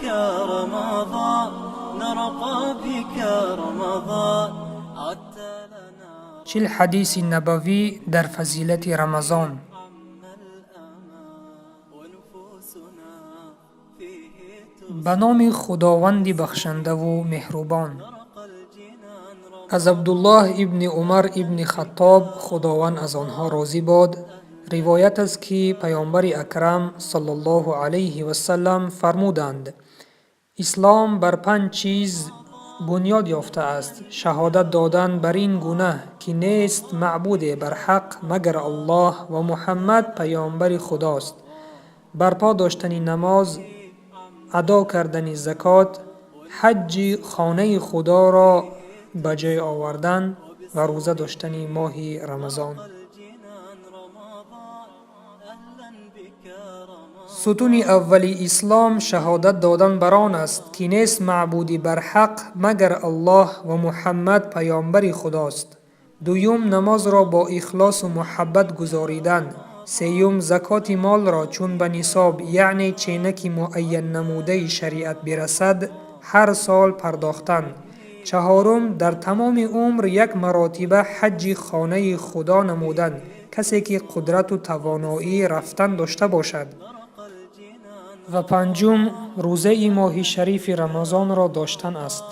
بك رمضان نرقى بك رمضان عدت لنا 40 حدیث نبوی در فضیلت رمضان. به نام خداوند بخشنده و مهربان. از عبدالله ابن عمر ابن خطاب خداوند از آنها راضی باد روایت است که پیامبر اکرم صلی الله علیه و سلم فرمودند: اسلام بر 5 چیز بنیاد یافته است: شهادت دادن بر این گونه که نیست معبود بر حق مگر الله و محمد پیامبر خداست، برپا داشتن نماز، ادا کردن زکات، حج خانه خدا را به جای آوردن و روزه داشتن ماه رمضان. ستون اول اسلام شهادت دادن بر آن است که نیست معبودی بر حق مگر الله و محمد پیامبر خداست. دوم نماز را با اخلاص و محبت گزاریدن. سوم زکات مال را چون به نصاب یعنی چینک معین نموده شریعت برسد هر سال پرداختن. چهارم در تمام عمر 1 مرتبه حج خانه خدا نمودن، کسی که قدرت و توانایی رفتن داشته باشد. و پنجم روزه ماه شریف رمضان را داشتن است.